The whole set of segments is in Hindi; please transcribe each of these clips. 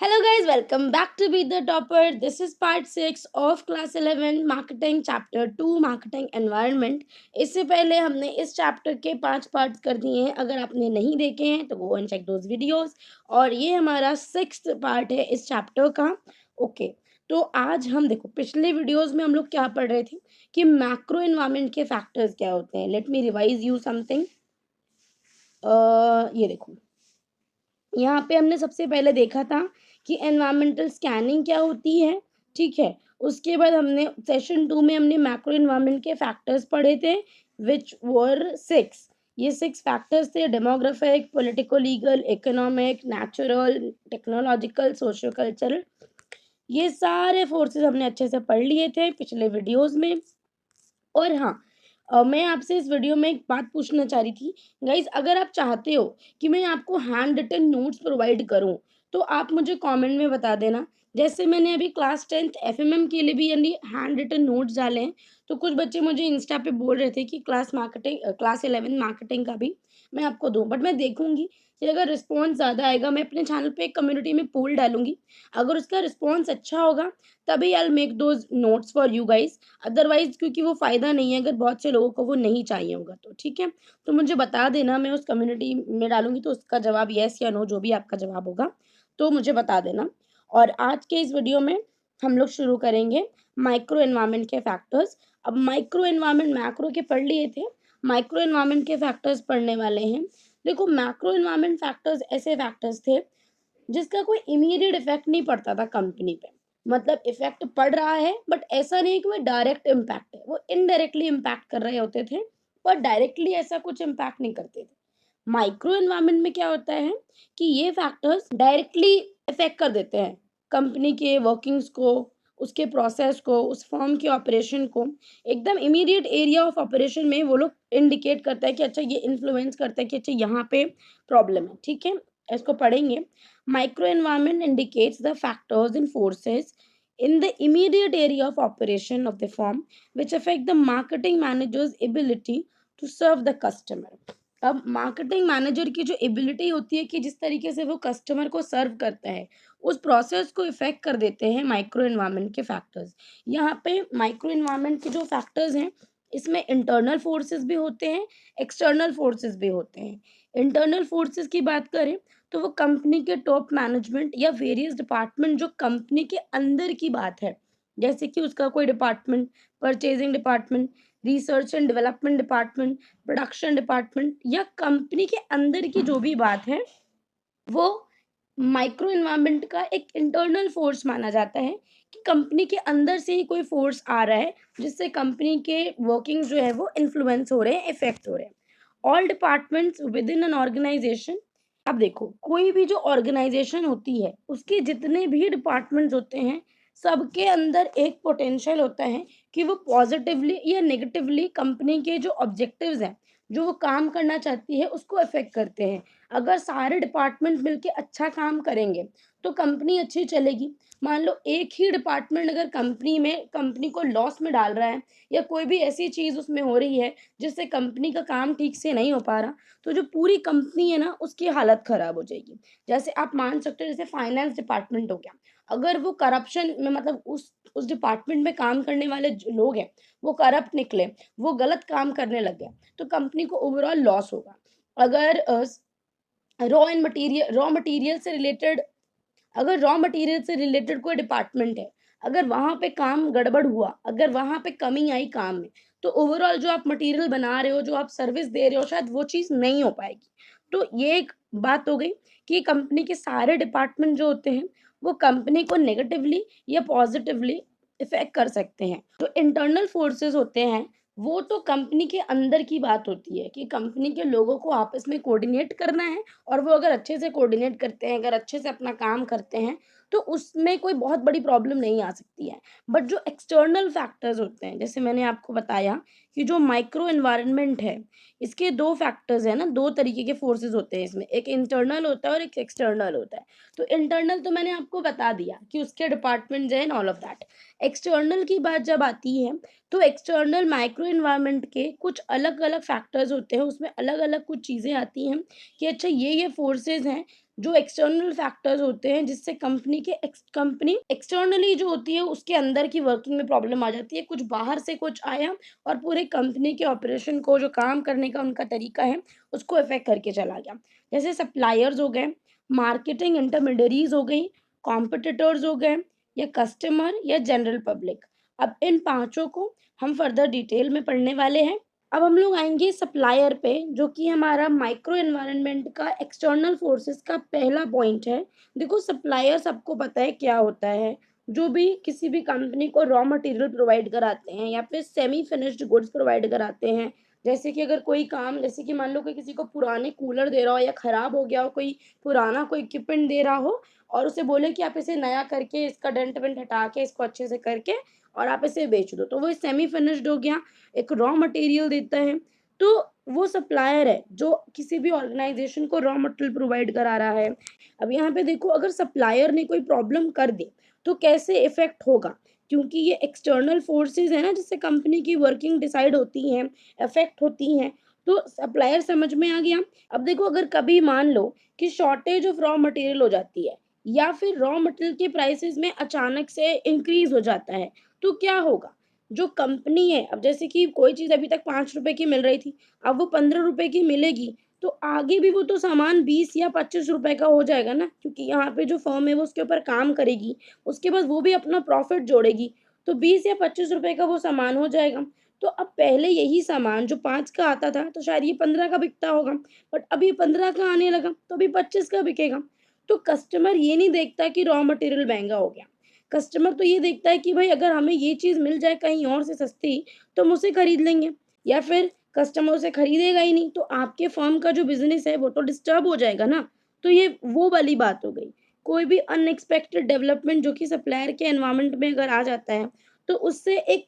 Hello guys, welcome back to Be the Topper. This is part 6 of class 11 marketing chapter 2 marketing environment. इससे पहले हमने इस चैप्टर के 5 पार्ट्स कर दिए हैं. अगर आपने नहीं देखे हैं तो go and check those videos. और ये हमारा 6th पार्ट है इस चैप्टर का. ओके तो आज हम देखो पिछले वीडियोस में हम लोग क्या पढ़ रहे थे कि मैक्रो एनवायरनमेंट के फैक्टर्स क्या होते हैं. Let me revise you something. ये देखो यहाँ पे हमने सबसे पहले देखा था कि एनवायरमेंटल स्कैनिंग क्या होती है. ठीक है, उसके बाद हमने सेशन 2 में हमने मैक्रो एनवायरनमेंट के फैक्टर्स पढ़े थे विच वर 6. ये 6 फैक्टर्स थे: demographic, politico legal, economic, natural, technological, socio cultural. ये सारे फोर्सेस हमने अच्छे से पढ़ लिए थे पिछले वीडियोस में. और हाँ, मैं आपसे इस वीडियो में एक बात पूछना चाह रही थी गाइज. अगर आप चाहते हो कि मैं आपको हैंड रिटन नोट्स प्रोवाइड करूं तो आप मुझे कमेंट में बता देना. जैसे मैंने अभी क्लास 10th एफएमएम के लिए भी यानी हैंड रिटन नोट्स डाले हैं. तो कुछ बच्चे मुझे इंस्टा पे बोल रहे थे कि क्लास 11 मार्केटिंग का भी मैं आपको दूं. बट मैं देखूंगी कि अगर रिस्पॉन्स ज़्यादा आएगा मैं अपने चैनल पे एक कम्युनिटी में पोल डालूंगी. अगर उसका रिस्पॉन्स अच्छा होगा तभी I will make those notes for you guys. Otherwise क्योंकि वो फ़ायदा नहीं है अगर बहुत से लोगों को वो नहीं चाहिए होगा तो. ठीक है, तो मुझे बता देना, मैं उस कम्युनिटी में डालूंगी तो उसका जवाब येस या नो जो भी आपका जवाब होगा तो मुझे बता देना. और आज के इस वीडियो में हम लोग शुरू करेंगे माइक्रो एनवायरनमेंट के फैक्टर्स. अब माइक्रो एनवायरनमेंट मैक्रो के पढ़ लिए थे, माइक्रो एनवायरनमेंट के फैक्टर्स पढ़ने वाले हैं. देखो मैक्रो एनवायरनमेंट फैक्टर्स ऐसे फैक्टर्स थे जिसका कोई इमीडिएट इफेक्ट नहीं पड़ता था कंपनी पे. मतलब इफेक्ट पड़ रहा है बट ऐसा नहीं कि वो डायरेक्ट इम्पैक्ट है, वो इनडायरेक्टली इम्पैक्ट कर रहे होते थे पर डायरेक्टली ऐसा कुछ इम्पैक्ट नहीं करते थे. माइक्रो एनवायरनमेंट में क्या होता है कि ये फैक्टर्स डायरेक्टली इफेक्ट कर देते हैं कंपनी के वर्किंग्स को, उसके प्रोसेस को, उस फर्म के ऑपरेशन को. एकदम इमीडिएट एरिया ऑफ ऑपरेशन में वो लोग इंडिकेट करता है कि अच्छा ये इन्फ्लुएंस करता है कि अच्छा यहाँ पे प्रॉब्लम है. ठीक है, इसको पढ़ेंगे. Micro environment indicates the factors and forces in the immediate area of operation of the firm which affect the marketing manager's ability to serve the customer. अब मार्केटिंग मैनेजर की जो एबिलिटी होती है कि जिस तरीके से वो कस्टमर को सर्व करता है उस प्रोसेस को इफेक्ट कर देते हैं माइक्रो एनवायरनमेंट के फैक्टर्स. यहाँ पे माइक्रो एनवायरनमेंट के जो फैक्टर्स हैं इसमें इंटरनल फोर्सेस भी होते हैं, एक्सटर्नल फोर्सेस भी होते हैं. इंटरनल फोर्सेस की बात करें तो वो कंपनी के टॉप मैनेजमेंट या वेरियस डिपार्टमेंट जो कंपनी के अंदर की बात है, जैसे कि उसका कोई department, purchasing department, research and development department, production department या कंपनी के अंदर की जो भी बात है वो माइक्रो एनवायरनमेंट का एक इंटरनल फोर्स माना जाता है कि कंपनी के अंदर से ही कोई फोर्स आ रहा है जिससे कंपनी के वर्किंग जो है वो इन्फ्लुएंस हो रहे हैं, इफेक्ट हो रहे हैं. All departments within an organisation. अब देखो कोई भी जो ऑर्गेनाइजेशन होती है उसके जितने भी डिपार्टमेंट्स होते हैं सबके अंदर एक पोटेंशियल होता है कि वो पॉजिटिवली या नेगेटिवली कंपनी के जो ऑब्जेक्टिव्स हैं, जो वो काम करना चाहती है उसको अफेक्ट करते हैं. अगर सारे डिपार्टमेंट मिलके अच्छा काम करेंगे तो कंपनी अच्छी चलेगी. मान लो एक ही डिपार्टमेंट अगर कंपनी को लॉस में डाल रहा है या कोई भी ऐसी चीज़ उसमें हो रही है जिससे कंपनी का काम ठीक से नहीं हो पा रहा तो जो पूरी कंपनी है ना उसकी हालत खराब हो जाएगी. जैसे आप मान सकते हो जैसे फाइनेंस डिपार्टमेंट हो गया, अगर वो करप्शन में मतलब उस डिपार्टमेंट में काम करने वाले जो लोग हैं वो करप्ट निकले, वो गलत काम करने लग गए तो कंपनी को ओवरऑल लॉस होगा. अगर रॉ मटेरियल से रिलेटेड अगर रॉ मटेरियल से रिलेटेड कोई डिपार्टमेंट है, अगर वहाँ पे काम गड़बड़ हुआ, अगर वहाँ पे कमी आई काम में, तो ओवरऑल जो आप मटेरियल बना रहे हो, जो आप सर्विस दे रहे हो, शायद वो चीज़ नहीं हो पाएगी. तो ये एक बात हो गई कि कंपनी के सारे डिपार्टमेंट जो होते हैं, वो कंपनी को नेगेटिवली या पॉजिटिवली इफ़ेक्ट कर सकते हैं. जो इंटरनल फोर्सेस होते हैं, वो तो कंपनी के अंदर की बात होती है कि कंपनी के लोगों को आपस में कोऑर्डिनेट करना है और वो अगर अच्छे से कोऑर्डिनेट करते हैं, अगर अच्छे से अपना काम करते हैं, तो उसमें कोई बहुत बड़ी प्रॉब्लम नहीं आ सकती है. बट जो एक्सटर्नल फैक्टर्स होते हैं, जैसे मैंने आपको बताया कि जो माइक्रो एनवायरनमेंट है, इसके 2 फैक्टर्स हैं ना, 2 तरीके के फोर्सेस होते हैं इसमें, एक इंटरनल होता है और एक एक्सटर्नल होता है. तो इंटरनल तो मैंने आपको बता दिया कि उसके डिपार्टमेंट्स हैं and all of that. External की बात जब आती है तो एक्सटर्नल माइक्रो एनवायरनमेंट के कुछ अलग-अलग फैक्टर्स होते हैं, उसमें अलग-अलग कुछ चीज़ें आती हैं कि अच्छा ये फोर्सेस हैं जो एक्सटर्नल फैक्टर्स होते हैं जिससे कंपनी एक्सटर्नली जो होती है उसके अंदर की वर्किंग में प्रॉब्लम आ जाती है। कुछ बाहर से कुछ आया और पूरे कंपनी के ऑपरेशन को, जो काम करने का उनका तरीका है, उसको इफ़ेक्ट करके चला गया। जैसे सप्लायर्स हो गए, मार्केटिंग इंटरमीडियरीज़ हो गई, कॉम्पिटिटर्स हो गए, या कस्टमर या जनरल पब्लिक। अब इन पाँचों को हम फर्दर डिटेल में पढ़ने वाले हैं। अब हम लोग आएँगे सप्लायर पे, जो कि हमारा माइक्रो एनवायरनमेंट का एक्सटर्नल फोर्सेस का पहला पॉइंट है। देखो, सप्लायर सबको पता है क्या होता है। जो भी किसी भी कंपनी को रॉ मटेरियल प्रोवाइड कराते हैं या फिर सेमी फिनिश्ड गुड्स प्रोवाइड कराते हैं। जैसे कि अगर कोई काम, जैसे कि मान लो कोई किसी को पुराने कूलर दे रहा हो या खराब हो गया हो, कोई पुराना कोई इक्विपमेंट दे रहा हो और उसे बोले कि आप इसे नया करके, इसका डेंट वेंट हटा के, इसको अच्छे से करके और आप इसे बेच दो, तो वो सेमी फिनिश्ड हो गया, एक रॉ मटेरियल देता है। तो वो सप्लायर है जो किसी भी ऑर्गेनाइजेशन को रॉ मटेरियल प्रोवाइड करा रहा है। अब यहाँ पे देखो, अगर सप्लायर ने कोई प्रॉब्लम कर दी तो कैसे इफेक्ट होगा, क्योंकि ये एक्सटर्नल फोर्सेस है ना जिससे कंपनी की वर्किंग डिसाइड होती है, इफेक्ट होती हैं। तो सप्लायर समझ में आ गया। अब देखो, अगर कभी मान लो कि शॉर्टेज ऑफ रॉ मटेरियल हो जाती है या फिर रॉ मटेरियल के प्राइसेस में अचानक से इंक्रीज हो जाता है, तो क्या होगा? जो कंपनी है, अब जैसे कि कोई चीज़ अभी तक 5 रुपए की मिल रही थी, अब वो 15 रुपए की मिलेगी, तो आगे भी वो तो सामान 20 या 25 रुपए का हो जाएगा ना, क्योंकि यहाँ पे जो फर्म है वो उसके ऊपर काम करेगी, उसके बाद वो भी अपना प्रॉफिट जोड़ेगी, तो 20 या 25 रुपए का वो सामान हो जाएगा। तो अब पहले यही सामान जो 5 का आता था, तो शायद ये 15 का बिकता होगा, बट अभी 15 का आने लगा, तो अभी 25 का बिकेगा। तो कस्टमर ये नहीं देखता कि रॉ मटेरियल महँगा हो गया। कस्टमर तो ये देखता है कि भाई अगर हमें ये चीज़ मिल जाए कहीं और से सस्ती, तो हम उसे खरीद लेंगे, या फिर कस्टमर उसे खरीदेगा ही नहीं, तो आपके फर्म का जो बिज़नेस है वो तो डिस्टर्ब हो जाएगा ना। तो ये वो वाली बात हो गई। कोई भी अनएक्सपेक्टेड डेवलपमेंट जो कि सप्लायर के एनवायरनमेंट में अगर आ जाता है, तो उससे एक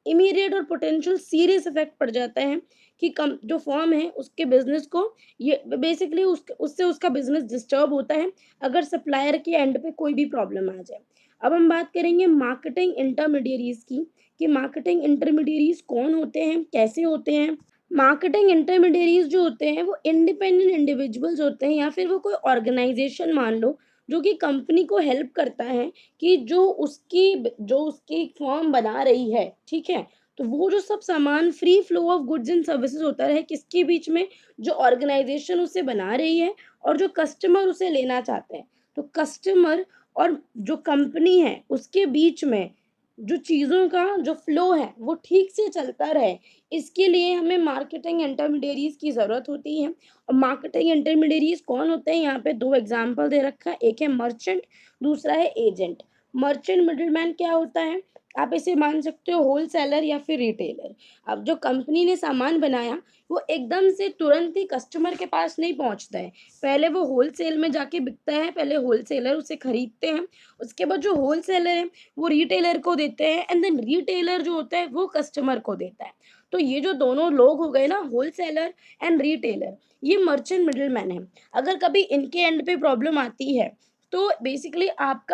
इमीडिएट और पोटेंशियल सीरियस इफ़ेक्ट पड़ जाता है कि कम जो फर्म है उसके बिज़नेस को, ये बेसिकली उससे उसका बिज़नेस डिस्टर्ब होता है, अगर सप्लायर के एंड पे कोई भी प्रॉब्लम आ जाए। अब हम बात करेंगे मार्केटिंग इंटरमीडियरीज की, कि मार्केटिंग इंटरमीडियरीज कौन होते हैं, कैसे होते हैं। मार्केटिंग इंटरमीडियरीज जो होते हैं वो इंडिपेंडेंट इंडिविजुअल्स होते हैं, या फिर वो कोई ऑर्गेनाइजेशन मान लो, जो कि कंपनी को हेल्प करता है कि जो उसकी फर्म बना रही है, ठीक है, तो वो जो सब सामान free flow of goods and services होता रहे किसके बीच में, जो ऑर्गेनाइजेशन उसे बना रही है और जो कस्टमर उसे लेना चाहते हैं। तो कस्टमर और जो कंपनी है उसके बीच में जो चीज़ों का जो फ्लो है वो ठीक से चलता रहे, इसके लिए हमें मार्केटिंग इंटरमीडियरीज की ज़रूरत होती है। और मार्केटिंग इंटरमीडियरीज कौन होते हैं, यहाँ पे दो एग्जाम्पल दे रखा है, एक है मर्चेंट, दूसरा है एजेंट। मर्चेंट मिडलमैन क्या होता है, आप इसे मान सकते हो होलसेलर या फिर रिटेलर। अब जो कंपनी ने सामान बनाया वो एकदम से तुरंत ही कस्टमर के पास नहीं पहुंचता है, पहले वो होलसेल में जाके बिकता है, पहले होलसेलर उसे खरीदते हैं, उसके बाद जो होलसेलर है वो रिटेलर को देते हैं, एंड देन रिटेलर जो होता है वो कस्टमर को देता है। तो ये जो दोनों लोग हो गए ना, होलसेलर एंड रिटेलर, ये मर्चेंट मिडलमैन है। अगर कभी इनके एंड पे प्रॉब्लम आती है, तो बेसिकली आप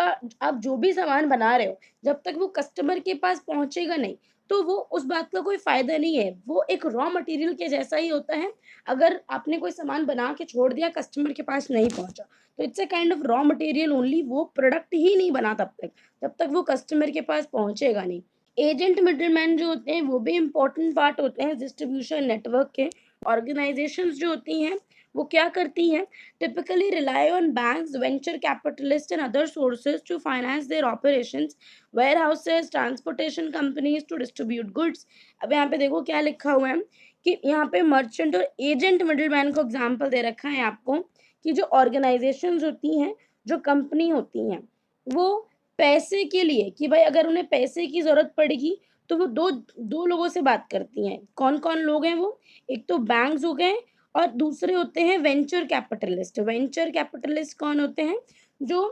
जो भी सामान बना रहे हो, जब तक वो कस्टमर के पास पहुंचेगा नहीं, तो वो उस बात का कोई फायदा नहीं है, वो एक रॉ मटेरियल के जैसा ही होता है। अगर आपने कोई सामान बना के छोड़ दिया, कस्टमर के पास नहीं पहुंचा, तो it's a kind of raw material only, वो प्रोडक्ट ही नहीं बना जब तक वो कस्टमर के पास पहुंचेगा नहीं। एजेंट मिडलमैन जो होते हैं वो भी इम्पोर्टेंट पार्ट होते हैं डिस्ट्रीब्यूशन नेटवर्क के। ऑर्गेनाइजेशंस जो होती हैं वो क्या करती हैं, typically rely on banks, venture capitalists and other sources to finance their operations, warehouses, transportation companies to distribute goods। अब यहाँ पे देखो क्या लिखा हुआ है कि यहाँ पे मर्चेंट और एजेंट मिडलमैन को एग्जांपल दे रखा है आपको, कि जो ऑर्गेनाइजेशंस होती हैं, जो कंपनी होती हैं, वो पैसे के लिए, कि भाई अगर उन्हें पैसे की ज़रूरत पड़ेगी, तो वो दो दो लोगों से बात करती हैं। कौन-कौन लोग हैं वो? एक तो बैंक्स हो गए और दूसरे होते हैं वेंचर कैपिटलिस्ट। वेंचर कैपिटलिस्ट कौन होते हैं? जो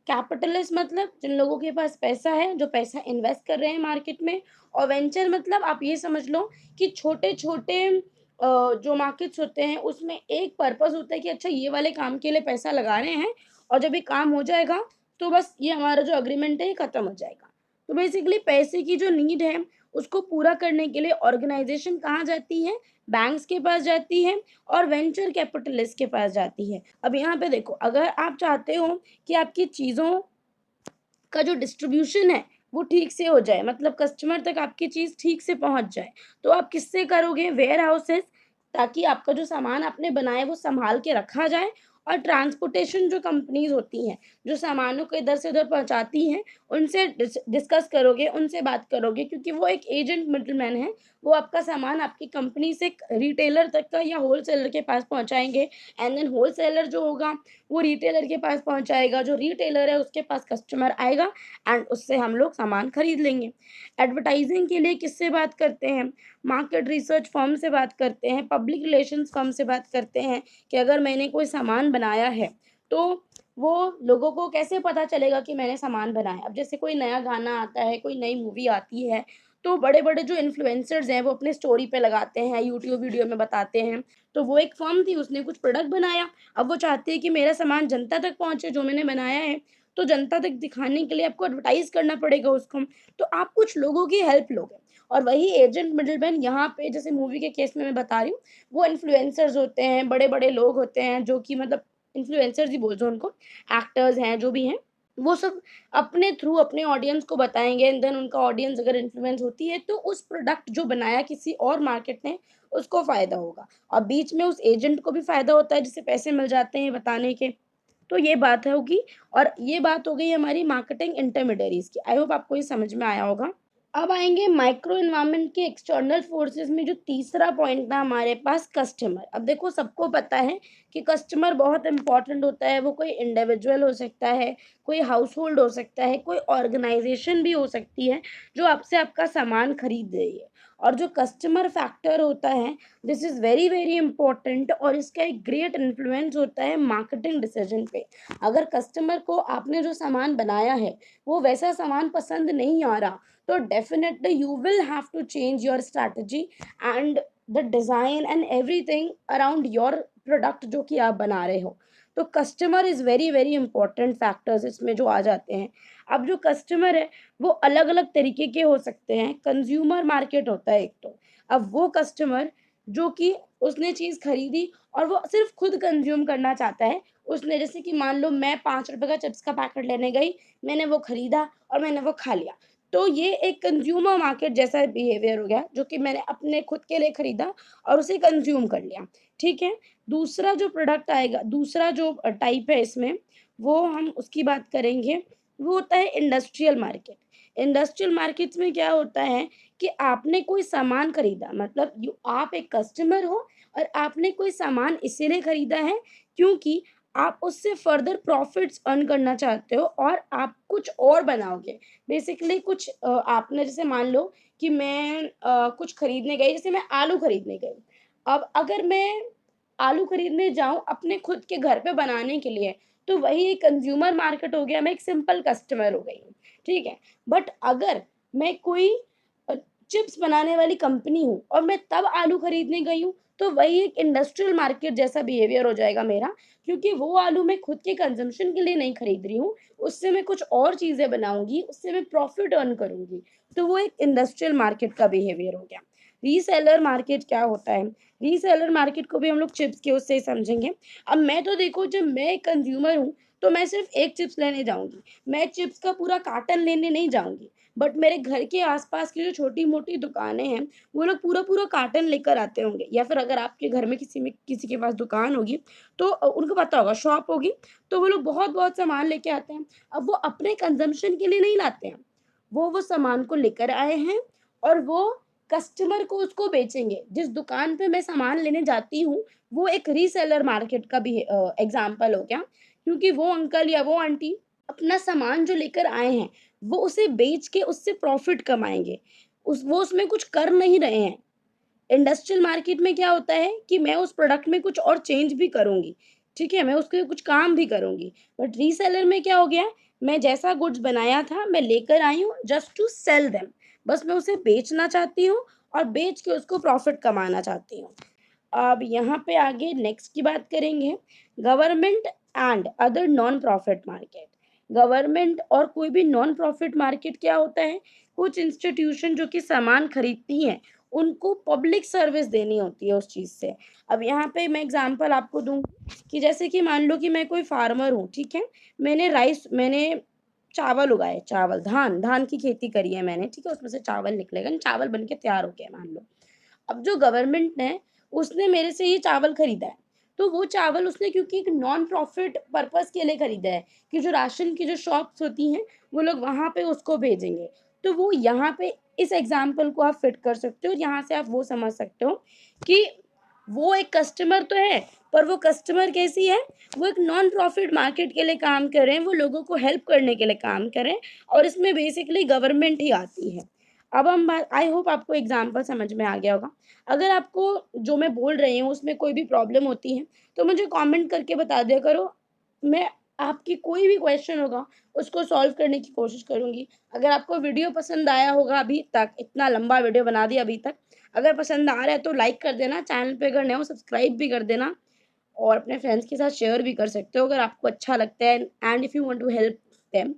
कैपिटलिस्ट मतलब जिन लोगों के पास पैसा है, जो पैसा इन्वेस्ट कर रहे हैं मार्केट में। और वेंचर मतलब आप ये समझ लो कि छोटे-छोटे जो मार्केट्स होते हैं उसमें एक पर्पस होता है कि अच्छा ये वाले काम के लिए पैसा लगा रहे हैं, और जब ये काम हो जाएगा तो बस ये हमारा जो एग्रीमेंट है ये खत्म हो जाएगा। तो बेसिकली पैसे की जो नीड है उसको पूरा करने के लिए ऑर्गेनाइजेशन कहाँ जाती है? बैंक्स के पास जाती है और वेंचर कैपिटलिस्ट के पास जाती है। अब यहाँ पे देखो, अगर आप चाहते हो कि आपकी चीज़ों का जो डिस्ट्रीब्यूशन है वो ठीक से हो जाए, मतलब कस्टमर तक आपकी चीज़ ठीक से पहुँच जाए, तो आप किससे करोगे? वेयर हाउसेस, ताकि आपका जो सामान आपने बनाया है वो सँभाल के रखा जाए। और ट्रांसपोर्टेशन जो कंपनीज़ होती हैं, जो सामानों को इधर से उधर पहुँचाती हैं, उनसे डिस्कस करोगे, उनसे बात करोगे, क्योंकि वो एक एजेंट मिडलमैन है। वो आपका सामान आपकी कंपनी से रिटेलर तक का या होलसेलर के पास पहुँचाएँगे, एंड देन होलसेलर जो होगा वो रिटेलर के पास पहुँचाएगा, जो रिटेलर है उसके पास कस्टमर आएगा एंड उससे हम लोग सामान खरीद लेंगे। एडवर्टाइज़िंग के लिए किससे बात करते हैं? मार्केट रिसर्च फर्म से बात करते हैं, पब्लिक रिलेशंस फर्म से बात करते हैं कि अगर मैंने कोई सामान बनाया है, तो वो लोगों को कैसे पता चलेगा कि मैंने सामान बनाया? अब जैसे कोई नया गाना आता है, कोई नई मूवी आती है, तो बड़े-बड़े जो इन्फ्लुएंसर्स हैं, वो अपने स्टोरी पे लगाते हैं, यूट्यूब वीडियो में बताते हैं। तो वो एक फर्म थी, उसने कुछ प्रोडक्ट बनाया, अब वो चाहती है कि मेरा सामान जनता तक पहुँचे जो मैंने बनाया है, तो जनता तक दिखाने के लिए आपको एडवर्टाइज़ करना पड़ेगा उसको। तो आप कुछ लोगों की हेल्प लोगे, और वही एजेंट मिडलमैन यहाँ पे जैसे मूवी के केस में मैं बता रही हूँ, वो इन्फ्लुएंसर्स होते हैं, बड़े-बड़े लोग होते हैं जो कि मतलब इन्फ्लुएंसर्स ही बोल दो उनको, एक्टर्स हैं, जो भी हैं, वो सब अपने थ्रू अपने ऑडियंस को बताएँगे एंड देन उनका ऑडियंस अगर इन्फ्लुएंस होती है, तो उस प्रोडक्ट जो बनाया किसी और मार्केट ने, उसको फ़ायदा होगा। और बीच में उस एजेंट को भी फ़ायदा होता है, जिससे पैसे मिल जाते हैं बताने के। तो ये बात होगी, और ये बात हो गई हमारी मार्केटिंग इंटरमीडिएरीज़ की। आई होप आपको ये समझ में आया होगा। अब आएँगे माइक्रो एनवायरनमेंट के एक्सटर्नल फोर्सेस में, जो तीसरा पॉइंट था हमारे पास, कस्टमर। अब देखो, सबको पता है कि कस्टमर बहुत इम्पोर्टेंट होता है। वो कोई इंडिविजुअल हो सकता है, कोई हाउसहोल्ड हो सकता है, कोई ऑर्गेनाइज़ेशन भी हो सकती है, जो आपसे आपका सामान खरीद रही है। और जो कस्टमर फैक्टर होता है, this is very, very important, और इसका एक ग्रेट इन्फ्लुएंस होता है मार्केटिंग डिसीजन पे। अगर कस्टमर को आपने जो सामान बनाया है, वो वैसा सामान पसंद नहीं आ रहा, तो definitely you will have to change your strategy and the design and everything around your product जो कि आप बना रहे हो। तो customer is very, very important factors इसमें जो आ जाते हैं। अब जो कस्टमर है, वो अलग-अलग तरीके के हो सकते हैं। कंज़्यूमर मार्केट होता है एक तो। अब वो कस्टमर जो कि उसने चीज़ खरीदी और वो सिर्फ़ खुद कंज़्यूम करना चाहता है। उसने, जैसे कि मान लो मैं ₹5 का चिप्स का पैकेट लेने गई, मैंने वो खरीदा और मैंने वो खा लिया। तो ये एक कंज़्यूमर मार्केट जैसा बिहेवियर हो गया, जो कि मैंने अपने खुद के लिए खरीदा और उसे कंज़्यूम कर लिया, ठीक है? दूसरा जो प्रोडक्ट आएगा, दूसरा जो टाइप है इसमें, वो हम उसकी बात करेंगे, वो होता है इंडस्ट्रियल मार्केट। इंडस्ट्रियल मार्केट्स में क्या होता है कि आपने कोई सामान खरीदा, मतलब आप एक कस्टमर हो और आपने कोई सामान इसीलिए खरीदा है क्योंकि आप उससे फर्दर प्रॉफिट्स अर्न करना चाहते हो और आप कुछ और बनाओगे। बेसिकली कुछ आपने, जैसे मान लो कि मैं कुछ खरीदने गई, जैसे मैं आलू खरीदने गई। अब अगर मैं आलू खरीदने जाऊँ अपने खुद के घर पे बनाने के लिए, तो वही एक कंज़्यूमर मार्केट हो गया, मैं एक सिंपल कस्टमर हो गई हूँ, ठीक है? बट अगर मैं कोई अ, चिप्स बनाने वाली कंपनी हूँ और मैं तब आलू खरीदने गई हूँ, तो वही एक इंडस्ट्रियल मार्केट जैसा बिहेवियर हो जाएगा मेरा, क्योंकि वो आलू मैं खुद के कंज़म्पशन के लिए नहीं खरीद रही हूँ, उससे मैं कुछ और चीज़ें बनाऊँगी, उससे मैं प्रॉफ़िट अर्न करूँगी। तो वो एक इंडस्ट्रियल मार्केट का बिहेवियर हो गया। रीसेलर मार्केट क्या होता है? रीसेलर मार्केट को भी हम लोग चिप्स के उससे ही समझेंगे। अब मैं तो देखो, जब मैं एक कंज़्यूमर हूँ, तो मैं सिर्फ़ एक चिप्स लेने जाऊँगी। मैं चिप्स का पूरा कार्टन लेने नहीं जाऊँगी। बट मेरे घर के आस-पास की जो छोटी-मोटी दुकानें हैं, वो लोग पूरा-पूरा कार्टन लेकर आते होंगे, या फिर अगर आपके घर में किसी के पास दुकान होगी, तो उनको पता होगा, शॉप होगी, तो वो लोग बहुत-बहुत सामान लेके आते हैं। अब वो अपने कंज़म्पशन के लिए नहीं लाते हैं। वो सामान को लेकर आए हैं और वो कस्टमर को उसको बेचेंगे। जिस दुकान पे मैं सामान लेने जाती हूँ, वो एक रीसेलर मार्केट का भी एग्ज़ाम्पल हो गया, क्योंकि वो अंकल या वो आंटी अपना सामान जो लेकर आए हैं, वो उसे बेच के उससे प्रॉफ़िट कमाएँगे। वो उसमें कुछ कर नहीं रहे हैं। इंडस्ट्रियल मार्केट में क्या होता है कि मैं उस प्रोडक्ट में कुछ और चेंज भी करूँगी, ठीक है? मैं उसके कुछ काम भी करूँगी। बट रीसेलर में क्या हो गया, मैं जैसा गुड्स बनाया था, मैं लेकर आई हूँ जस्ट टू सेल देम। बस मैं उसे बेचना चाहती हूँ और बेच के उसको प्रॉफ़िट कमाना चाहती हूँ। अब यहाँ पे आगे नेक्स्ट की बात करेंगे, government and other non profit market. Government और कोई भी नॉन प्रॉफिट मार्केट क्या होता है? कुछ इंस्टीट्यूशन जो कि सामान खरीदती हैं, उनको पब्लिक सर्विस देनी होती है उस चीज़ से। अब यहाँ पे मैं एग्ज़ाम्पल आपको दूँ कि जैसे कि मान लो कि मैं कोई फार्मर हूँ, ठीक है? मैंने चावल उगाए, चावल, धान की खेती करी है मैंने, ठीक है? उसमें से चावल निकलेगा, चावल बन के तैयार हो गया मान लो। अब जो गवर्नमेंट ने उसने मेरे से ये चावल खरीदा है, तो वो चावल उसने क्योंकि एक नॉन प्रॉफिट पर्पज़ के लिए खरीदा है कि जो राशन की जो शॉप्स होती हैं, वो लोग वहाँ पे उसको भेजेंगे। तो वो यहाँ पे इस एग्ज़ाम्पल को आप फिट कर सकते हो, यहाँ से आप वो समझ सकते हो कि वो एक कस्टमर तो है, पर वो कस्टमर कैसी है, वो एक नॉन प्रॉफिट मार्केट के लिए काम कर रहे हैं, वो लोगों को हेल्प करने के लिए काम कर रहे हैं और इसमें बेसिकली गवर्नमेंट ही आती है। अब हम बात आई होप आपको एग्ज़ाम्पल समझ में आ गया होगा। अगर आपको जो मैं बोल रही हूँ उसमें कोई भी प्रॉब्लम होती है, तो मुझे कमेंट करके बता दिया करो। मैं आपकी कोई भी क्वेश्चन होगा, उसको सॉल्व करने की कोशिश करूँगी। अगर आपको वीडियो पसंद आया होगा अभी तक, इतना लंबा वीडियो बना दिया अभी तक, अगर पसंद आ रहा है तो लाइक कर देना, चैनल पे अगर नए हो सब्सक्राइब भी कर देना और अपने फ्रेंड्स के साथ शेयर भी कर सकते हो अगर आपको अच्छा लगता है and if you want to help them.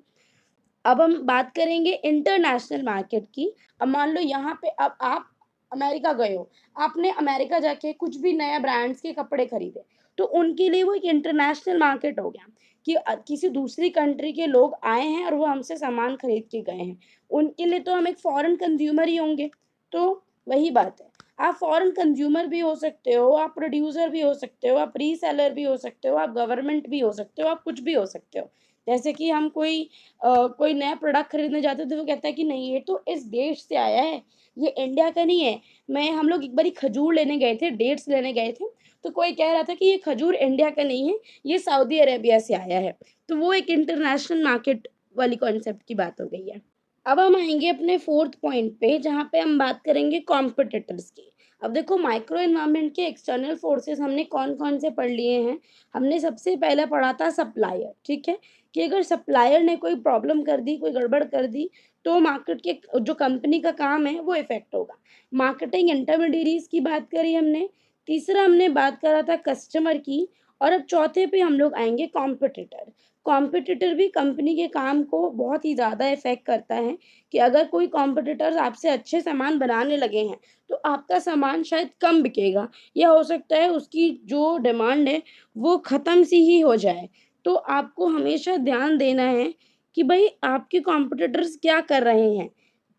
अब हम बात करेंगे इंटरनेशनल मार्केट की। अब मान लो यहाँ पे अब आप अमेरिका गए हो, आपने अमेरिका जाके कुछ भी नया ब्रांड्स के कपड़े खरीदे, तो उनके लिए वो एक इंटरनेशनल मार्केट हो गया कि किसी दूसरी कंट्री के लोग आए हैं और वो हमसे सामान खरीद के गए हैं। उनके लिए तो हम एक फॉरेन कंज्यूमर ही होंगे। तो वही बात है, आप फॉरेन कंज्यूमर भी हो सकते हो, आप प्रोड्यूसर भी हो सकते हो, आप रीसेलर भी हो सकते हो, आप गवर्नमेंट भी हो सकते हो, आप कुछ भी हो सकते हो। जैसे कि हम कोई नया प्रोडक्ट खरीदने जाते हैं तो वो कहता है कि नहीं ये तो इस देश से आया है, ये इंडिया का नहीं है। हम लोग एक बारी खजूर लेने गए थे, डेट्स लेने गए थे, तो कोई कह रहा था कि ये खजूर इंडिया का नहीं है, ये सऊदी अरेबिया से आया है। तो वो एक इंटरनेशनल मार्केट वाली कॉन्सेप्ट की बात हो गई है। अब हम आएँगे अपने 4th पॉइंट पे जहाँ पे हम बात करेंगे कॉम्पिटिटर्स की। अब देखो माइक्रो एनवायरनमेंट के एक्सटर्नल फोर्सेस हमने कौन-कौन से पढ़ लिए हैं। हमने सबसे पहला पढ़ा था सप्लायर, ठीक है? कि अगर सप्लायर ने कोई प्रॉब्लम कर दी, कोई गड़बड़ कर दी, तो मार्केट के जो कंपनी का काम है वो इफ़ेक्ट होगा। मार्केटिंग इंटरमीडिएरीज़ की बात करी हमने, तीसरा हमने बात करा था कस्टमर की और अब चौथे पे हम लोग आएँगे कॉम्पिटिटर। कॉम्पिटिटर भी कंपनी के काम को बहुत ही ज़्यादा इफ़ेक्ट करता है कि अगर कोई कॉम्पिटिटर्स आपसे अच्छे सामान बनाने लगे हैं, तो आपका सामान शायद कम बिकेगा या हो सकता है उसकी जो डिमांड है, वो ख़त्म सी ही हो जाए। तो आपको हमेशा ध्यान देना है कि भई आपके कॉम्पिटिटर्स क्या कर रहे हैं।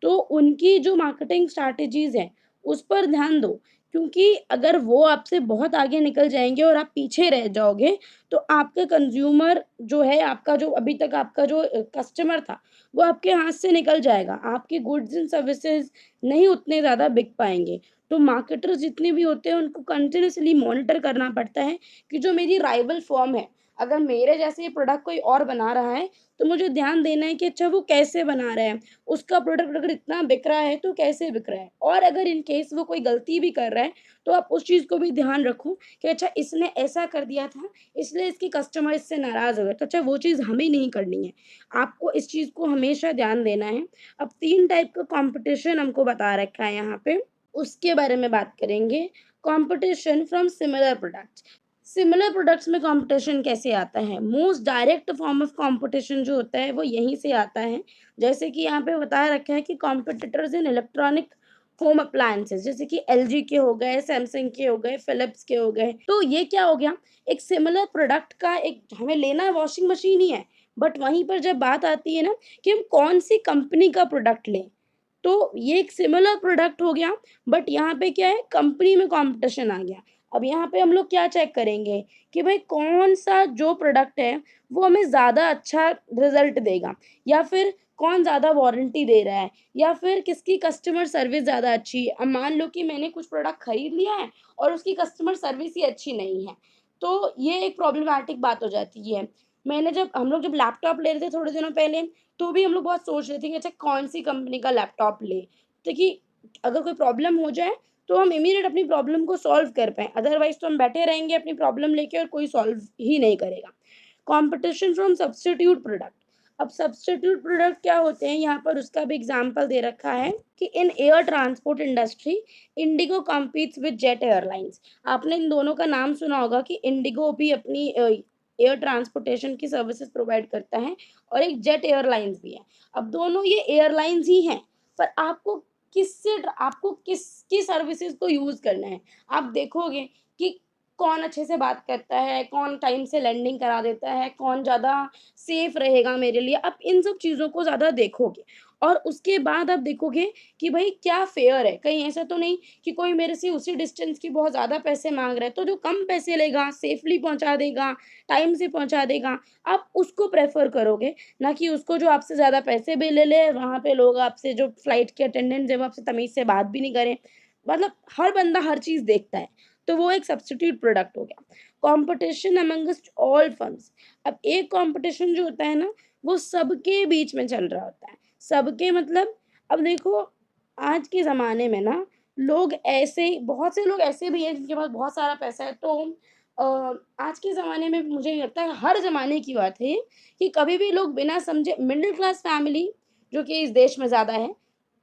तो उनकी जो मार्केटिंग स्ट्रैटेजीज़ हैं, उस पर ध्यान दो क्योंकि अगर वो आपसे बहुत आगे निकल जाएँगे और आप पीछे रह जाओगे, तो आपका कंज़्यूमर जो है, आपका जो अभी तक आपका जो कस्टमर था, वो आपके हाथ से निकल जाएगा। आपके गुड्स एंड सर्विसेज़ नहीं उतने ज़्यादा बिक पाएँगे। तो मार्केटर्स जितने भी होते हैं, उनको कंटीन्यूअसली मॉनिटर करना पड़ता है कि जो मेरी राइवल फ़र्म है, अगर मेरे जैसे ये प्रोडक्ट कोई और बना रहा है, तो मुझे ध्यान देना है कि अच्छा वो कैसे बना रहा है। उसका प्रोडक्ट अगर इतना बिक रहा है, तो कैसे बिक रहा है? और अगर इन केस वो कोई गलती भी कर रहा है, तो आप उस चीज़ को भी ध्यान रखो कि अच्छा इसने ऐसा कर दिया था, इसलिए इसके कस्टमर इससे नाराज़ हो गए। तो अच्छा वो चीज़ हमें नहीं करनी है। आपको इस चीज़ को हमेशा ध्यान देना है। अब 3 टाइप का कॉम्पिटिशन हमको बता रखा है यहाँ पे, उसके बारे में बात करेंगे। Competition from similar products. Similar products में कॉम्पिटिशन कैसे आता है? Most direct form of competition जो होता है, वो यहीं से आता है। जैसे कि यहाँ पे बता रखा है कि कॉम्पिटिटर्स इन इलेक्ट्रॉनिक होम अप्लायंसेस जैसे कि एलजी के हो गए, सैमसंग के हो गए, फिलिप्स के हो गए। तो ये क्या हो गया, एक सिमिलर प्रोडक्ट का एक हमें लेना है वॉशिंग मशीन ही है, बट वहीं पर जब बात आती है ना कि हम कौन-सी कंपनी का प्रोडक्ट लें, तो ये एक सिमिलर प्रोडक्ट हो गया, बट यहाँ पे क्या है कंपनी में कॉम्पिटिशन आ गया। अब यहाँ पे हम लोग क्या चेक करेंगे कि भाई कौन-सा जो प्रोडक्ट है, वो हमें ज़्यादा अच्छा रिज़ल्ट देगा या फिर कौन ज़्यादा वारंटी दे रहा है या फिर किसकी कस्टमर सर्विस ज़्यादा अच्छी है। अब मान लो कि मैंने कुछ प्रोडक्ट खरीद लिया है और उसकी कस्टमर सर्विस ही अच्छी नहीं है, तो ये एक प्रॉब्लमैटिक बात हो जाती है। हम लोग जब लैपटॉप ले रहे थे थोड़े दिनों पहले, तो भी हम लोग बहुत सोच रहे थे कि अच्छा कौन-सी कंपनी का लैपटॉप लें, ताकि अगर कोई प्रॉब्लम हो जाए, तो हम इमीडिएट अपनी प्रॉब्लम को सॉल्व कर पाएँ, अदरवाइज़ तो हम बैठे रहेंगे अपनी प्रॉब्लम लेके और कोई सॉल्व ही नहीं करेगा। Competition from substitute product. अब सब्स्टिट्यूट प्रोडक्ट क्या होते हैं, यहाँ पर उसका भी एग्ज़ाम्पल दे रखा है कि in air transport industry, IndiGo competes with Jet Airlines. आपने इन दोनों का नाम सुना होगा कि इंडिगो भी अपनी एयर ट्रांसपोर्टेशन की सर्विसेज़ प्रोवाइड करता है और एक जेट एयरलाइन्स भी है। अब दोनों ये एयरलाइन्स ही हैं, पर आपको आपको किसकी सर्विसेज को यूज़ करना है। आप देखोगे कि कौन अच्छे से बात करता है, कौन टाइम से लैंडिंग करा देता है, कौन ज़्यादा सेफ रहेगा मेरे लिए, आप इन सब चीज़ों को ज़्यादा देखोगे। और उसके बाद आप देखोगे कि भाई क्या फ़ेयर है, कहीं ऐसा तो नहीं कि कोई मेरे से उसी डिस्टेंस की बहुत ज़्यादा पैसे माँग रहा है, तो जो कम पैसे लेगा, सेफ़ली पहुँचा देगा, टाइम से पहुँचा देगा, आप उसको प्रेफ़र करोगे, ना कि उसको जो आपसे ज़्यादा पैसे भी ले ले, वहाँ पे लोग आपसे जो फ्लाइट के अटेंडेंट्स हैं, वो आपसे तमीज़ से बात भी नहीं करें। मतलब हर बंदा हर चीज़ देखता है, तो वो एक सब्स्टिट्यूट प्रोडक्ट हो गया। कॉम्पिटिशन अमंगस्ट ऑल फर्म्स, अब एक कॉम्पिटिशन जो होता है ना, वो सबके बीच में चल रहा होता है। सबके मतलब अब देखो आज के ज़माने में ना लोग ऐसे बहुत से लोग ऐसे भी हैं जिनके पास बहुत सारा पैसा है, तो अ, आज के ज़माने में मुझे नहीं लगता, हर ज़माने की बात है ये, कि कभी भी लोग बिना समझे मिडल क्लास फैमिली जो कि इस देश में ज़्यादा है,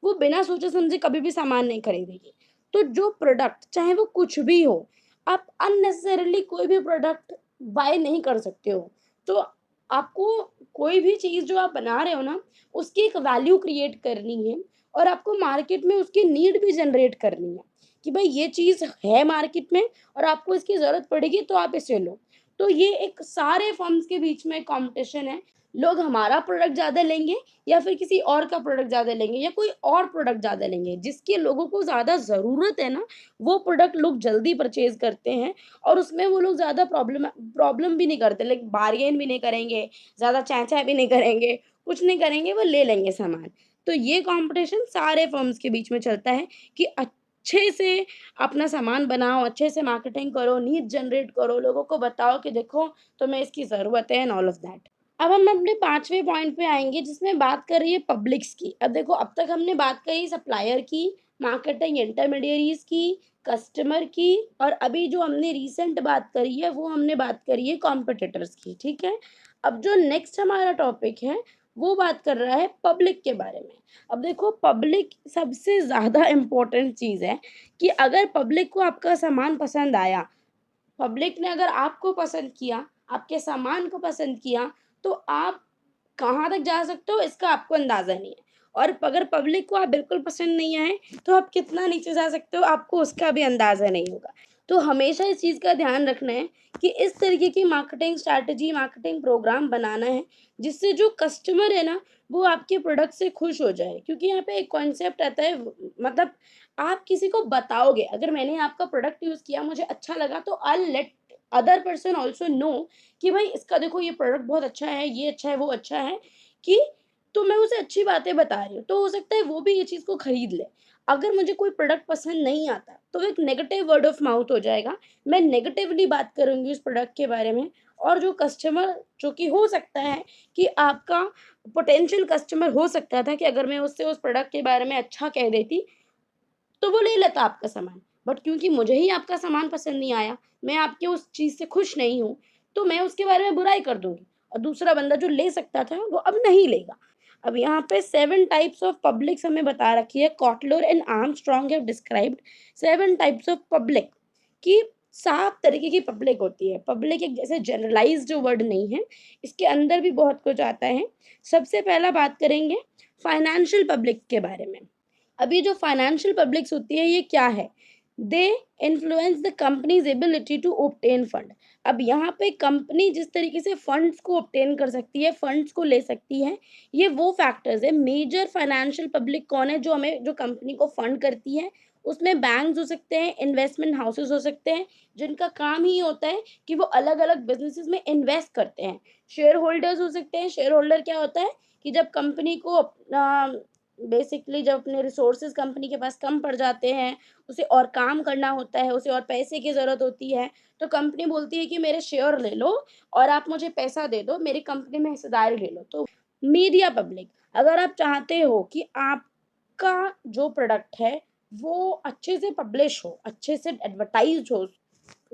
वो बिना सोचे समझे कभी भी सामान नहीं खरीदेगी। तो जो प्रोडक्ट चाहे वो कुछ भी हो, आप अननेसेसरीली कोई भी प्रोडक्ट बाय नहीं कर सकते हो। तो आपको कोई भी चीज़ जो आप बना रहे हो ना, उसकी एक वैल्यू क्रिएट करनी है और आपको मार्केट में उसकी नीड भी जनरेट करनी है, कि भाई ये चीज़ है मार्केट में और आपको इसकी ज़रूरत पड़ेगी तो आप इसे लो। तो ये एक सारे फर्म्स के बीच में कॉम्पिटिशन है। लोग हमारा प्रोडक्ट ज़्यादा लेंगे या फिर किसी और का प्रोडक्ट ज़्यादा लेंगे या कोई और प्रोडक्ट ज़्यादा लेंगे। जिसकी लोगों को ज़्यादा ज़रूरत है ना, वो प्रोडक्ट लोग जल्दी परचेज़ करते हैं और उसमें वो लोग ज़्यादा प्रॉब्लम भी नहीं करते, लाइक बार्गेन भी नहीं करेंगे, ज़्यादा चैं-चैं भी नहीं करेंगे, कुछ नहीं करेंगे, वो ले लेंगे सामान। तो ये कॉम्पिटिशन सारे फर्म्स के बीच में चलता है कि अच्छे से अपना सामान बनाओ, अच्छे से मार्केटिंग करो, नीड जनरेट करो, लोगों को बताओ कि देखो तुम्हें इसकी ज़रूरत है एंड ऑल ऑफ दैट। अब हम अपने 5वें पॉइंट पे आएँगे जिसमें बात कर रही है पब्लिक्स की। अब देखो अब तक हमने बात करी सप्लायर की, मार्केटिंग इंटरमीडिएरीज़ की, कस्टमर की और अभी जो हमने रिसेंट बात करी है वो हमने बात करी है कॉम्पिटिटर्स की, ठीक है? अब जो नेक्स्ट हमारा टॉपिक है वो बात कर रहा है पब्लिक के बारे में। अब देखो पब्लिक सबसे ज़्यादा इम्पोर्टेंट चीज़ है कि अगर पब्लिक को आपका सामान पसंद आया, पब्लिक ने अगर आपको पसंद किया, आपके सामान को पसंद किया, तो आप कहाँ तक जा सकते हो इसका आपको अंदाज़ा नहीं है। और अगर पब्लिक को आप बिल्कुल पसंद नहीं आए, तो आप कितना नीचे जा सकते हो आपको उसका भी अंदाज़ा नहीं होगा। तो हमेशा इस चीज़ का ध्यान रखना है कि इस तरीके की मार्केटिंग स्ट्रैटेजी, मार्केटिंग प्रोग्राम बनाना है, जिससे जो कस्टमर है ना, वो आपके प्रोडक्ट से खुश हो जाए। क्योंकि यहाँ पे एक कॉन्सेप्ट आता है मतलब आप किसी को बताओगे, अगर मैंने आपका प्रोडक्ट यूज़ किया, मुझे अच्छा लगा तो I will let other person also know कि भाई इसका देखो ये प्रोडक्ट बहुत अच्छा है, ये अच्छा है, वो अच्छा है, कि तो मैं उसे अच्छी बातें बता रही हूँ, तो हो सकता है वो भी ये चीज़ को खरीद ले। अगर मुझे कोई प्रोडक्ट पसंद नहीं आता, तो वो एक नेगेटिव वर्ड ऑफ माउथ हो जाएगा। मैं नेगेटिवली बात करूँगी उस प्रोडक्ट के बारे में और जो कस्टमर जो कि हो सकता है कि आपका पोटेंशियल कस्टमर हो सकता था कि अगर मैं उससे उस प्रोडक्ट के बारे में अच्छा कह देती, तो वो ले लेता आपका सामान। बट क्योंकि मुझे ही आपका सामान पसंद नहीं आया, मैं आपके उस चीज़ से खुश नहीं हूँ, तो मैं उसके बारे में बुराई कर दूँगी और दूसरा बंदा जो ले सकता था, वो अब नहीं लेगा। अब यहाँ पे 7 टाइप्स ऑफ पब्लिक्स हमें बता रखी है, Kotler and Armstrong have described 7 types of public कि 7 तरीके की पब्लिक होती है। पब्लिक एक जैसे जनरलाइज़्ड वर्ड नहीं है, इसके अंदर भी बहुत कुछ आता है। सबसे पहला बात करेंगे फाइनेंशियल पब्लिक के बारे में। अब ये जो फाइनेंशियल पब्लिक्स होती है ये क्या है? They influence the company's ability to obtain fund. अब यहाँ पे कंपनी जिस तरीके से फंड्स को ऑब्टेन कर सकती है, फंड्स को ले सकती है, ये वो फैक्टर्स है। मेजर फाइनेंशियल पब्लिक कौन है जो कंपनी को फंड करती है? उसमें बैंक्स हो सकते हैं, इन्वेस्टमेंट हाउसेस हो सकते हैं, जिनका काम ही होता है कि वो अलग-अलग बिज़नेसेस में इन्वेस्ट करते हैं। शेयर होल्डर्स हो सकते हैं, शेयर होल्डर क्या होता है कि जब कंपनी को अपना बेसिकली जब अपने रिसोर्सेज़ कंपनी के पास कम पड़ जाते हैं, उसे और काम करना होता है, उसे और पैसे की ज़रूरत होती है, तो कंपनी बोलती है कि मेरे शेयर ले लो और आप मुझे पैसा दे दो, मेरी कंपनी में हिस्सेदारी ले लो। तो मीडिया पब्लिक, अगर आप चाहते हो कि आपका जो प्रोडक्ट है, वो अच्छे से पब्लिश हो, अच्छे से एडवर्टाइज़ हो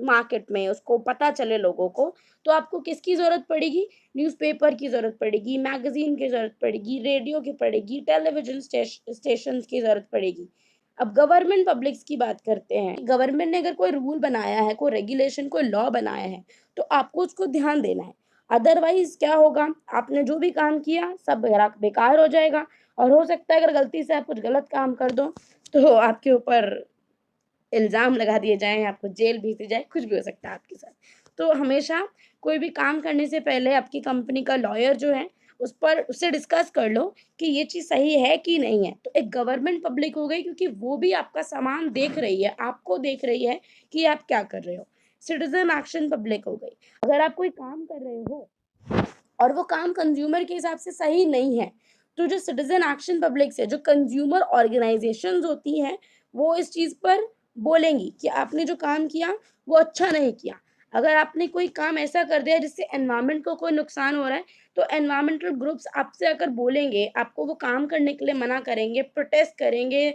मार्केट में, उसको पता चले लोगों को, तो आपको किसकी ज़रूरत पड़ेगी? न्यूज़पेपर की ज़रूरत पड़ेगी, मैगज़ीन की ज़रूरत पड़ेगी, रेडियो की पड़ेगी, टेलीविज़न स्टेशंस की ज़रूरत पड़ेगी। अब गवर्नमेंट पब्लिक्स की बात करते हैं। गवर्नमेंट ने अगर कोई रूल बनाया है, कोई रेगुलेशन, कोई लॉ बनाया है, तो आपको उसको ध्यान देना है। अदरवाइज़ क्या होगा, आपने जो भी काम किया सब बेकार हो जाएगा और हो सकता है अगर गलती से आप कुछ गलत काम कर दो, तो आपके ऊपर इल्ज़ाम लगा दिए जाएँ, आपको जेल भेज दी जाए, कुछ भी हो सकता है आपके साथ। तो हमेशा कोई भी काम करने से पहले आपकी कंपनी का लॉयर जो है, उस पर उससे डिस्कस कर लो कि ये चीज़ सही है कि नहीं है। तो एक गवर्नमेंट पब्लिक हो गई क्योंकि वो भी आपका सामान देख रही है, आपको देख रही है कि आप क्या कर रहे हो। सिटीज़न एक्शन पब्लिक हो गई। अगर आप कोई काम कर रहे हो और वो काम कंज्यूमर के हिसाब से सही नहीं है, तो जो सिटीज़न एक्शन पब्लिक से जो कंज्यूमर ऑर्गेनाइज़ेशंस होती हैं, वो इस चीज़ पर बोलेंगी कि आपने जो काम किया, वो अच्छा नहीं किया। अगर आपने कोई काम ऐसा कर दिया जिससे एनवायरनमेंट को कोई नुकसान हो रहा है, तो एनवायरमेंटल ग्रुप्स आपसे आकर बोलेंगे, आपको वो काम करने के लिए मना करेंगे, प्रोटेस्ट करेंगे,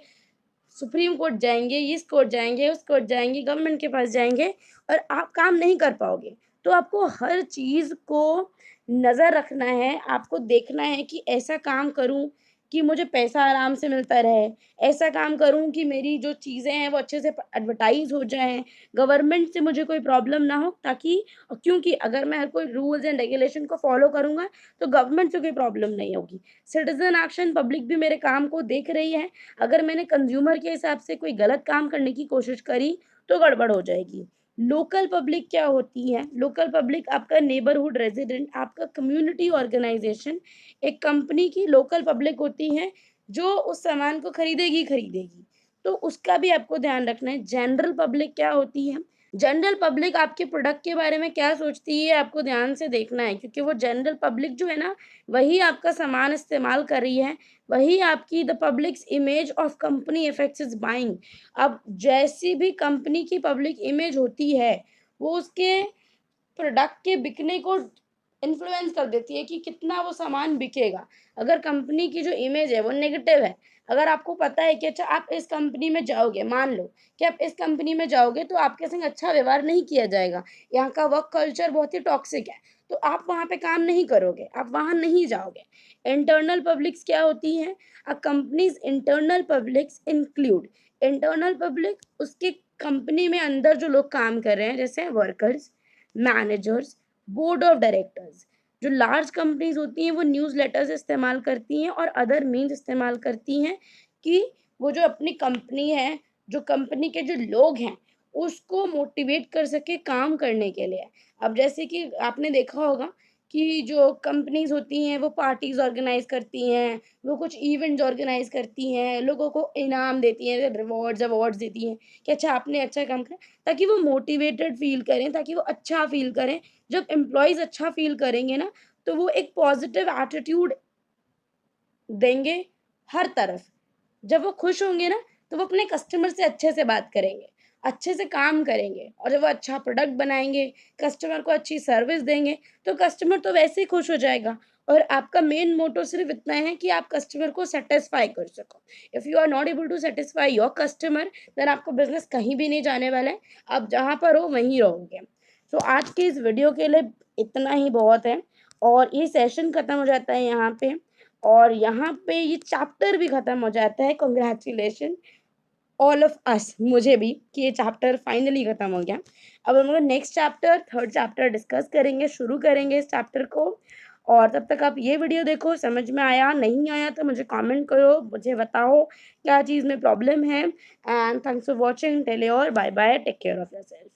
सुप्रीम कोर्ट जाएँगे, इस कोर्ट जाएँगे, उस कोर्ट जाएँगे, गवर्नमेंट के पास जाएँगे और आप काम नहीं कर पाओगे। तो आपको हर चीज़ को नज़र रखना है, आपको देखना है कि ऐसा काम करूँ कि मुझे पैसा आराम से मिलता रहे, ऐसा काम करूँ कि मेरी जो चीज़ें हैं वो अच्छे से प एडवर्टाइज़ हो जाएँ, गवर्नमेंट से मुझे कोई प्रॉब्लम ना हो ताकि क्योंकि अगर मैं हर कोई रूल्स एंड रेगुलेशन को फ़ॉलो करूँगा, तो गवर्नमेंट से कोई प्रॉब्लम नहीं होगी। सिटीज़न एक्शन पब्लिक भी मेरे काम को देख रही है, अगर मैंने कंज़्यूमर के हिसाब से कोई गलत काम करने की कोशिश करी, तो गड़बड़ हो जाएगी। लोकल पब्लिक क्या होती है? लोकल पब्लिक आपका नेबरहुड रेज़िडेंट, आपका कम्युनिटी ऑर्गनाइज़ेशन, एक कंपनी की लोकल पब्लिक होती है, जो उस सामान को खरीदेगी ही खरीदेगी। तो उसका भी आपको ध्यान रखना है। जनरल पब्लिक क्या होती है? जनरल पब्लिक आपके प्रोडक्ट के बारे में क्या सोचती है, आपको ध्यान से देखना है क्योंकि वो जनरल पब्लिक जो है ना, वही आपका सामान इस्तेमाल कर रही है, वही आपकी the publics image of company affects it's buying. अब जैसी भी कंपनी की पब्लिक इमेज होती है, वो उसके प्रोडक्ट के बिकने को इन्फ्लुएंस कर देती है कि कितना वो सामान बिकेगा। अगर कंपनी की जो इमेज है वो नेगेटिव है, अगर आपको पता है कि अच्छा आप इस कंपनी में जाओगे, मान लो कि आप इस कंपनी में जाओगे तो आपके संग अच्छा व्यवहार नहीं किया जाएगा, यहाँ का वर्क कल्चर बहुत ही टॉक्सिक है, तो आप वहाँ पे काम नहीं करोगे, आप वहाँ नहीं जाओगे। इंटरनल पब्लिक्स क्या होती हैं? Companies internal publics include internal public उसके कंपनी में अंदर जो लोग काम कर रहे हैं जैसे workers, managers, board of directors. जो लार्ज कंपनीज़ होती हैं वो न्यूज़लेटर्स इस्तेमाल करती हैं और अदर मीन्स इस्तेमाल करती हैं कि वो जो अपनी कंपनी है, जो कंपनी के जो लोग हैं, उसको मोटिवेट कर सके काम करने के लिए। अब जैसे कि आपने देखा होगा कि जो कंपनीज़ होती हैं वो पार्टीज़ ऑर्गेनाइज़ करती हैं, वो कुछ इवेंट्स ऑर्गेनाइज़ करती हैं, लोगों को इनाम देती हैं, रिवॉर्ड्स, अवार्ड्स देती हैं कि अच्छा आपने अच्छा काम करा। ताकि वो मोटिवेटेड फ़ील करें, ताकि वो अच्छा फ़ील करें। जब एम्प्लॉइज़ अच्छा फ़ील करेंगे ना, तो वो एक पॉज़िटिव एटीट्यूड देंगे हर तरफ। जब वो खुश होंगे ना, तो वो अपने कस्टमर से अच्छे से बात करेंगे, अच्छे से काम करेंगे और जब वो अच्छा प्रोडक्ट बनाएँगे, कस्टमर को अच्छी सर्विस देंगे, तो कस्टमर तो वैसे ही खुश हो जाएगा और आपका मेन मोटो सिर्फ़ इतना है कि आप कस्टमर को सैटिस्फाई कर सको। If you are not able to satisfy your customer, then आपका बिज़नेस कहीं भी नहीं जाने वाला है। आप जहाँ पर हो, वहीं रहोगे। सो आज के इस वीडियो के लिए इतना ही बहुत है और ये सेशन खत्म हो जाता है यहाँ पे और यहाँ पे ये चैप्टर भी खत्म हो जाता है। कांग्रेचुलेशन ऑल ऑफ अस, मुझे भी, कि ये चैप्टर फाइनली खत्म हो गया। अब हम लोग next chapter, third chapter discuss करेंगे, शुरू करेंगे इस चैप्टर को और तब तक आप ये वीडियो देखो, समझ में आया, नहीं आया तो मुझे कमेंट करो, मुझे बताओ क्या चीज़ में प्रॉब्लम है and thanks for watching, tell your bye bye, take care of yourself.